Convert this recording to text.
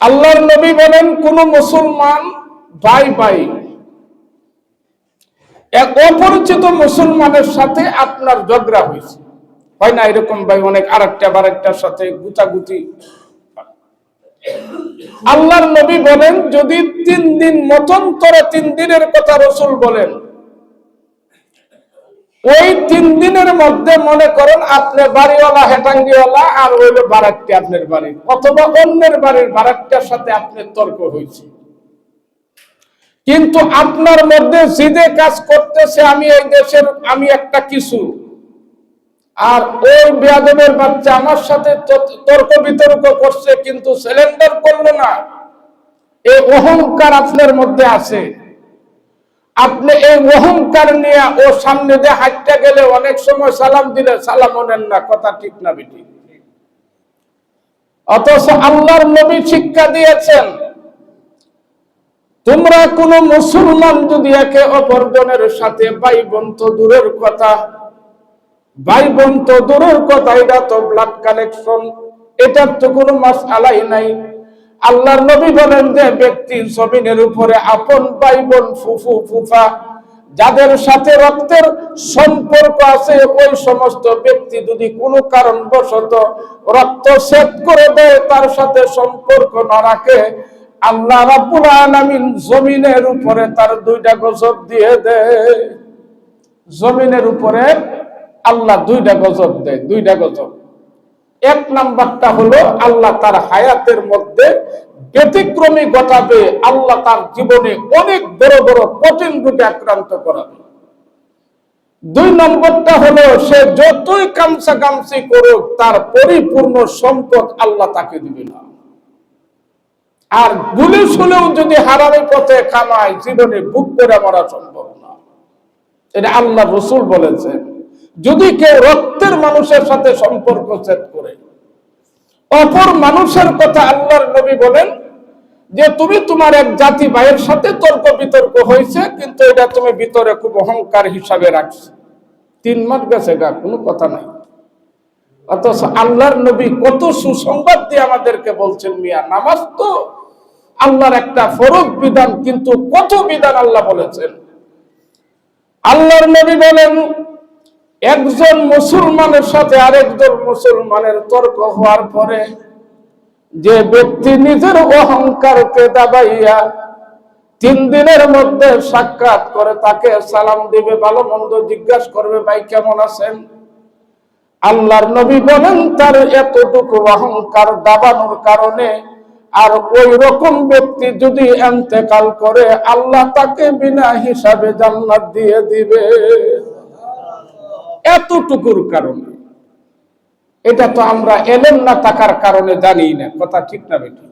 আল্লাহর নবী বলেন, কোন মুসলমান ভাই ভাই এক অপরিচিত মুসলমানের সাথে আপনার ঝগড়া হয়েছে, হয় না এরকম ভাই, অনেক আরেকটার সাথে গুতাগুতি। আল্লাহর নবী বলেন, যদি 3 দিন মতান্তরে 3 দিনের কথা রাসূল বলেন, ওই 3 দিনের মধ্যে মনে করেন আপনি বাড়িওয়ালা হেটাঙ্গিওয়ালা আর হইলো বারাকটি আপনার বাড়ি, অথবা অন্যের বাড়ির বারাকটার সাথে আপনার তর্ক হয়েছে, কিন্তু আপনার মধ্যে জিদে কাজ করতেছে, আমি এই দেশের আমি একটা কিছু, আর ওই বেয়াদবের বাচ্চা আমার সাথে তর্ক বিতর্ক করছে কিন্তু সিলিন্ডার করলো না, এই অহংকার আপনার মধ্যে আছে। আপনি এই অহংকার নিয়ে ও সামনে দিয়ে হাঁটতে গেলে অনেক সময় সালাম দিলে সালামও নেন না, কথা ঠিক না বেটি? অথচ আল্লাহর নবী শিক্ষা দিয়েছেন, তোমরা কোন মুসলমান যদি একে অপরজনের সাথে ভাই বোন তো দূরের কথা, ভাই বোন তো দূরের কথা, এটা তো ব্লাড কানেকশন, এটার তো কোনো মাসআলাই নাই। আল্লাহর নবী বলেন যে ব্যক্তি জমিনের উপরে আপন ভাই বোন ফুফু ফুফা যাদের সাথে রক্তের সম্পর্ক আছে, ওই সমস্ত ব্যক্তি যদি কোনো কারণবশত রক্ত ছেদ করে দেয়, তার সাথে সম্পর্ক না রাখে, আল্লাহ রাব্বুল আলামিন জমিনের উপরে তার 2টা গজব দিয়ে দেয়। জমিনের উপরে আল্লাহ 2টা গজব দেয়, 2টা গজব। 1 নাম্বারটা হলো আল্লাহ তার হায়াতের মধ্যে ব্যতিক্রমী ঘটাবে, আল্লাহ তার জীবনে অনেক বড় বড় কঠিন রোগে আক্রান্ত করাবে। 2 নম্বরটা হলো সে যতই কামসাকামসি করুক, তার পরিপূর্ণ সম্পদ আল্লাহ তাকে দিবে না। আর পুলিশ হলেও যদি হারামের পথে কামায়, জীবনে বুক করে মরা সম্ভব না। এটা আল্লাহ রাসূল বলেছেন। যদি কেউ রক্তের মানুষের সাথে সম্পর্ক ছেদ করে, অপর মানুষের কথা আল্লাহর নবী বলেন যে তুমি তোমার এক জাতি ভাইয়ের সাথে তর্ক বিতর্ক হয়েছে, কিন্তু এটা তুমি ভিতরে খুব অহংকার হিসাবে রাখছো, 3 মাস গেছে গা, কোনো কথা নাই। অথচ আল্লাহর নবী কত সুসংবাদ দিয়ে আমাদেরকে বলছেন, মিয়া নামাজ তো আল্লাহর একটা ফরজ বিধান, কিন্তু কত বিধান আল্লাহ বলেছেন। আল্লাহর নবী বলেন, একজন মুসলমানের সাথে আরেকজন মুসলমানের তর্ক হওয়ার পরে যে ব্যক্তি নিজের অহংকারকে দাবাইয়া 3 দিনের মধ্যে সাক্ষাৎ করে, তাকে সালাম দিবে, ভালো মন্দ জিজ্ঞাসা করবে, ভাই কেমন আছেন, আল্লাহর নবী বলেন তার এতটুকু অহংকার দাবানোর কারণে আর ওই রকম ব্যক্তি যদি ইন্তেকাল করে, আল্লাহ তাকে বিনা হিসাবে জান্নাত দিয়ে দিবে, এতটুকুর কারণে। এটা তো আমরা এলেম না থাকার কারণে জানি না, কথা ঠিক না বেটি?